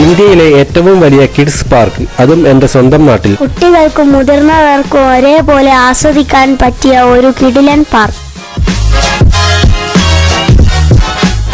ഇന്ത്യയിലെ ഏറ്റവും വലിയ കിഡ്സ് പാർക്ക്, അതും എന്റെ സ്വന്തം നാട്ടിൽ. കുട്ടികൾക്കും മുതിർന്നവർക്കും ഒരേപോലെ ആസ്വദിക്കാൻ പറ്റിയ ഒരു കിടിലൻ park.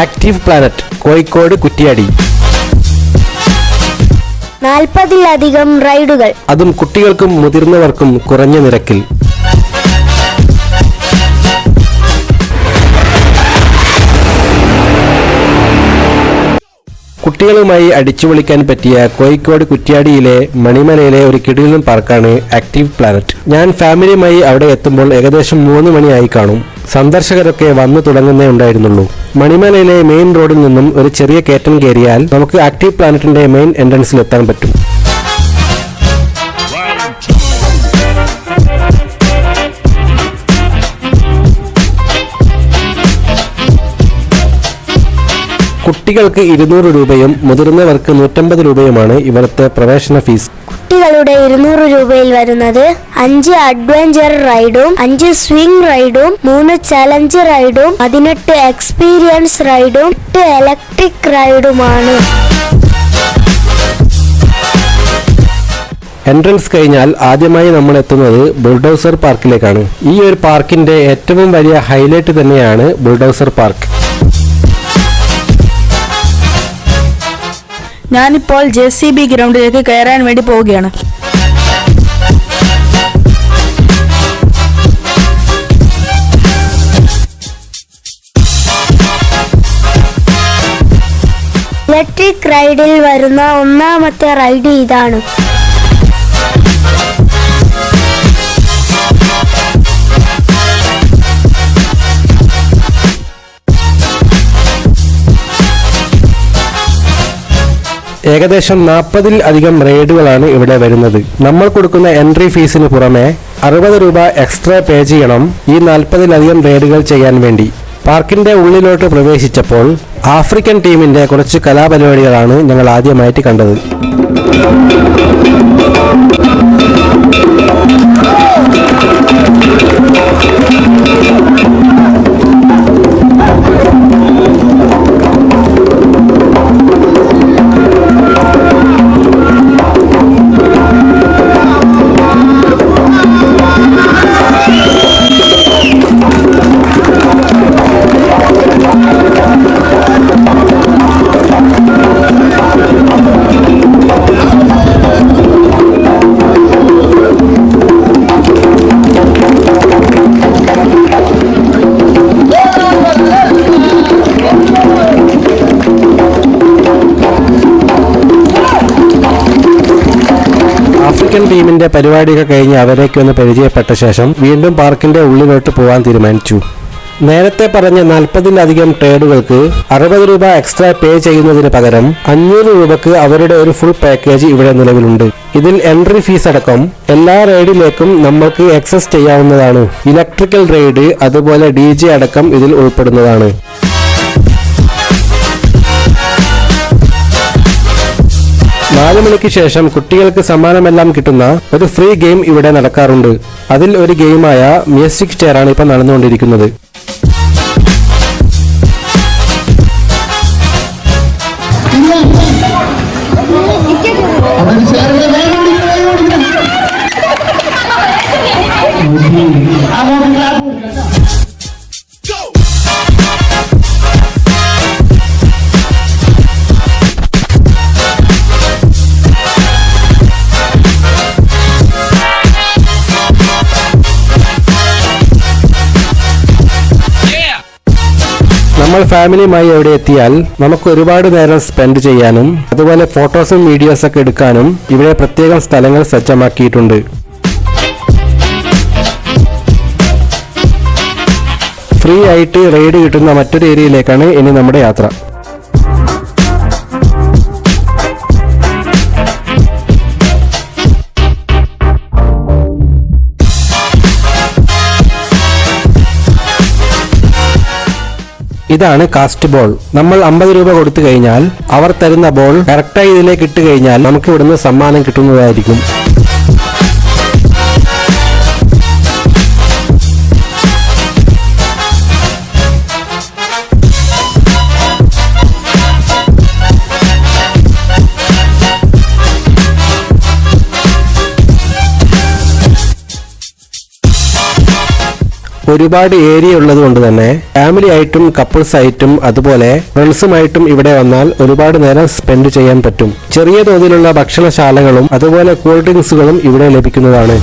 Active planet, Kozhikode Kuttiyadi. 40-ലധികം റൈഡുകൾ, അതും കുട്ടികൾക്കും മുതിർന്നവർക്കും കുറഞ്ഞ നിരക്കിൽ. കുട്ടികളുമായി അടിച്ചുപൊളിക്കാൻ പറ്റിയ കോഴിക്കോട് കുറ്റ്യാടിയിലെ മണിമലയിലെ ഒരു കിടിലൻ പാർക്കാണ് ആക്റ്റീവ് പ്ലാനറ്റ്. ഞാൻ ഫാമിലിയുമായി അവിടെ എത്തുമ്പോൾ ഏകദേശം 3 മണിയായി കാണും. സന്ദർശകരൊക്കെ വന്നു തുടങ്ങുന്നേ ഉണ്ടായിരുന്നുള്ളൂ. മണിമലയിലെ മെയിൻ റോഡിൽ നിന്നും ഒരു ചെറിയ കയറ്റം കയറിയാൽ നമുക്ക് ആക്റ്റീവ് പ്ലാനറ്റിന്റെ മെയിൻ എൻട്രൻസിൽ എത്താൻ പറ്റും. കുട്ടികൾക്ക് 200 രൂപയും മുതിർന്നവർക്ക് 150 രൂപയുമാണ് ഇവിടുത്തെ പ്രവേശന ഫീസ്. കുട്ടികളുടെ 200 രൂപയിൽ വരുന്നത് 5 അഡ്വഞ്ചർ റൈഡും 5 സ്വിംഗ് റൈഡും 3 ചലഞ്ച് റൈഡും 18 എക്സ്പീരിയൻസ് റൈഡും 8 ഇലക്ട്രിക് റൈഡുമാണ്. എൻട്രൻസ് കഴിഞ്ഞാൽ ആദ്യമായി നമ്മൾ എത്തുന്നത് ബുൾഡോസർ പാർക്കിലേക്കാണ്. ഈ ഒരു പാർക്കിന്റെ ഏറ്റവും വലിയ ഹൈലൈറ്റ് തന്നെയാണ് ബുൾഡോസർ പാർക്ക്. ഞാനിപ്പോൾ JCB ഗ്രൗണ്ടിലേക്ക് കയറാൻ വേണ്ടി പോവുകയാണ്. ഇലക്ട്രിക് റൈഡിൽ വരുന്ന ഒന്നാമത്തെ റൈഡ് ഇതാണ്. ഏകദേശം 40-ലധികം റൈഡുകളാണ് ഇവിടെ വരുന്നത്. നമ്മൾ കൊടുക്കുന്ന എൻട്രി ഫീസിന് പുറമെ 60 രൂപ എക്സ്ട്രാ പേ ചെയ്യണം ഈ 40-ലധികം റൈഡുകൾ ചെയ്യാൻ വേണ്ടി. പാർക്കിന്റെ ഉള്ളിലോട്ട് പ്രവേശിച്ചപ്പോൾ ആഫ്രിക്കൻ ടീമിന്റെ കുറച്ച് കലാപരിപാടികളാണ് ഞങ്ങൾ ആദ്യമായിട്ട് കണ്ടത്. ആഫ്രിക്കൻ ടീമിന്റെ പരിപാടിയൊക്കെ കഴിഞ്ഞ് അവരേക്ക് ഒന്ന് പരിചയപ്പെട്ട ശേഷം വീണ്ടും പാർക്കിന്റെ ഉള്ളിലോട്ട് പോകാൻ തീരുമാനിച്ചു. നേരത്തെ പറഞ്ഞ 40-ലധികം ട്രേഡുകൾക്ക് 60 രൂപ എക്സ്ട്രാ പേ ചെയ്യുന്നതിന് പകരം 500 രൂപക്ക് അവരുടെ ഒരു ഫുൾ പാക്കേജ് ഇവിടെ നിലവിലുണ്ട്. ഇതിൽ എൻട്രി ഫീസ് അടക്കം എല്ലാ റൈഡിലേക്കും നമ്മൾക്ക് ആക്സസ് ചെയ്യാവുന്നതാണ്. ഇലക്ട്രിക്കൽ റൈഡ് അതുപോലെ DJ അടക്കം ഇതിൽ ഉൾപ്പെടുന്നതാണ്. നാല് മണിക്ക് ശേഷം കുട്ടികൾക്ക് സമ്മാനമെല്ലാം കിട്ടുന്ന ഒരു ഫ്രീ ഗെയിം ഇവിടെ നടക്കാറുണ്ട്. അതിൽ ഒരു ഗെയിമായ മ്യൂസിക് ചെയറാണ് ഇപ്പൊ നടന്നുകൊണ്ടിരിക്കുന്നത്. നമ്മൾ ഫാമിലിയുമായി എവിടെ എത്തിയാൽ നമുക്ക് ഒരുപാട് നേരം സ്പെൻഡ് ചെയ്യാനും അതുപോലെ ഫോട്ടോസും വീഡിയോസൊക്കെ എടുക്കാനും ഇവിടെ പ്രത്യേകം സ്ഥലങ്ങൾ സജ്ജമാക്കിയിട്ടുണ്ട്. ഫ്രീ ആയിട്ട് റൈഡ് കിട്ടുന്ന മറ്റൊരു ഏരിയയിലേക്കാണ് ഇനി നമ്മുടെ യാത്ര. ഇതാണ് കാസ്റ്റ് ബോൾ. നമ്മൾ 50 രൂപ കൊടുത്തു കഴിഞ്ഞാൽ അവർ തരുന്ന ബോൾ കറക്റ്റായി ഇതിലേക്ക് ഇട്ട് കഴിഞ്ഞാൽ നമുക്ക് ഇവിടുന്ന് സമ്മാനം കിട്ടുന്നതായിരിക്കും. ഒരുപാട് ഏരിയ ഉള്ളത് കൊണ്ട് തന്നെ ഫാമിലി ആയിട്ടും കപ്പിൾസ് ആയിട്ടും അതുപോലെ ഫ്രണ്ട്സുമായിട്ടും ഇവിടെ വന്നാൽ ഒരുപാട് നേരം സ്പെൻഡ് ചെയ്യാൻ പറ്റും. ചെറിയ തോതിലുള്ള ഭക്ഷണശാലകളും അതുപോലെ കൂൾ ഡ്രിങ്ക്സുകളും ഇവിടെ ലഭിക്കുന്നതാണ്.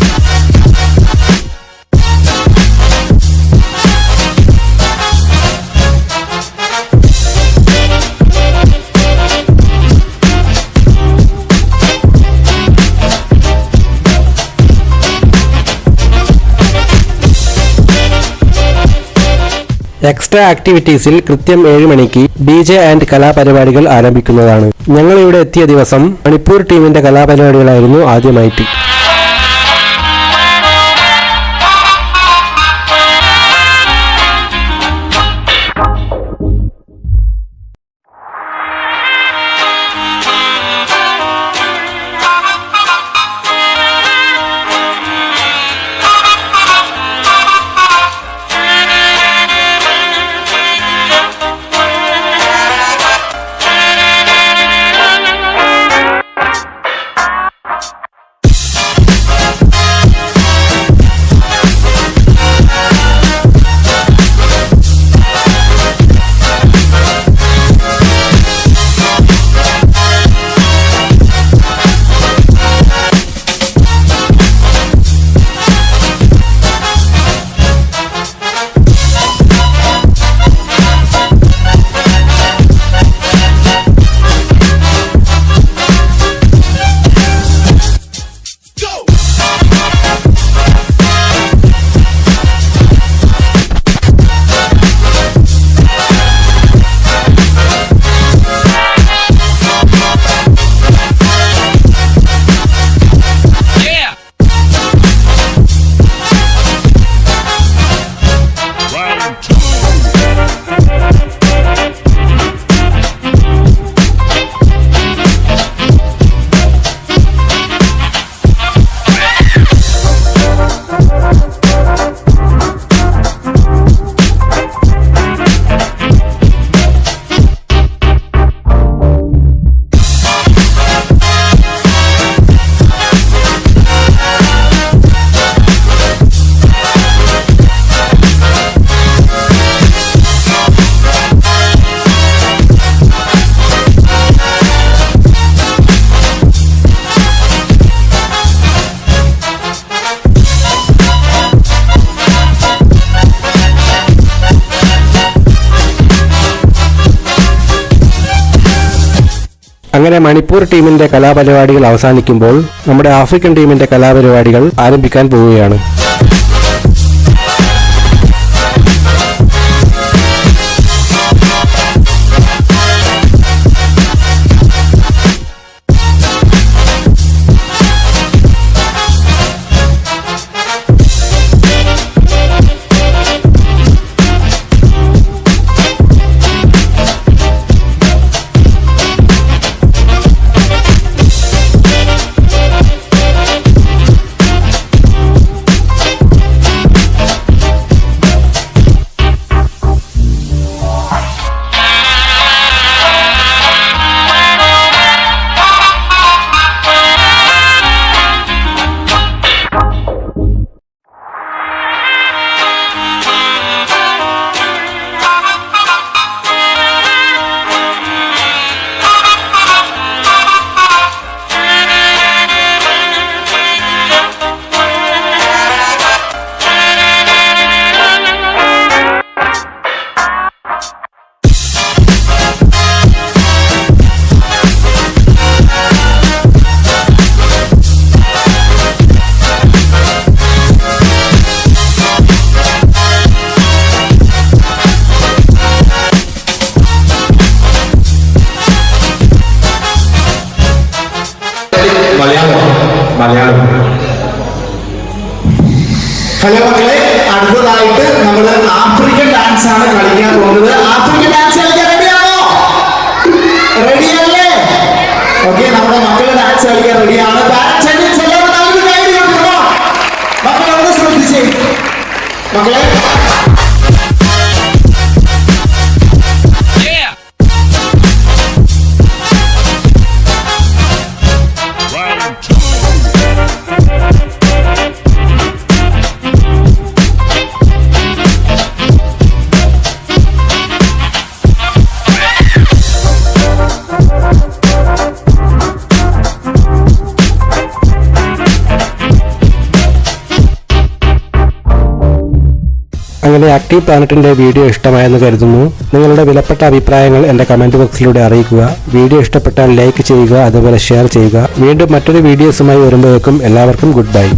എക്സ്ട്രാ ആക്ടിവിറ്റീസിൽ കൃത്യം 7 മണിക്ക് DJ ആൻഡ് കലാപരിപാടികൾ ആരംഭിക്കുന്നതാണ്. ഞങ്ങൾ ഇവിടെ എത്തിയ ദിവസം മണിപ്പൂർ ടീമിന്റെ കലാപരിപാടികളായിരുന്നു ആദ്യമായിട്ട്. അങ്ങനെ മണിപ്പൂർ ടീമിന്റെ കലാപരിപാടികൾ അവസാനിക്കുമ്പോൾ നമ്മുടെ ആഫ്രിക്കൻ ടീമിന്റെ കലാപരിപാടികൾ ആരംഭിക്കാൻ പോവുകയാണ്. മലയാളം. ഹലോ മക്കളെ, അടുത്തതായിട്ട് നമ്മൾ ആഫ്രിക്കൻ ഡാൻസ് ആണ് കളിക്കാൻ പോകുന്നത്. ആഫ്രിക്കൻ ഡാൻസ് കളിക്കാൻ റെഡിയാണോ? റെഡിയല്ലേ? ഓക്കെ, നമ്മുടെ മക്കൾ ഡാൻസ് കളിക്കാൻ റെഡിയാണ്. മക്കളെ ശ്രദ്ധിച്ചേ മക്കളെ. അങ്ങനെ ആക്റ്റീവ് പ്ലാനറ്റിന്റെ വീഡിയോ ഇഷ്ടമായെന്ന് കരുതുന്നു. നിങ്ങളുടെ വിലപ്പെട്ട അഭിപ്രായങ്ങൾ എന്റെ കമന്റ് ബോക്സിലൂടെ അറിയിക്കുക. വീഡിയോ ഇഷ്ടപ്പെട്ടാൽ ലൈക്ക് ചെയ്യുക, അതുപോലെ ഷെയർ ചെയ്യുക. വീണ്ടും മറ്റൊരു വീഡിയോസുമായി വരുമ്പോഴേക്കും എല്ലാവർക്കും ഗുഡ് ബൈ.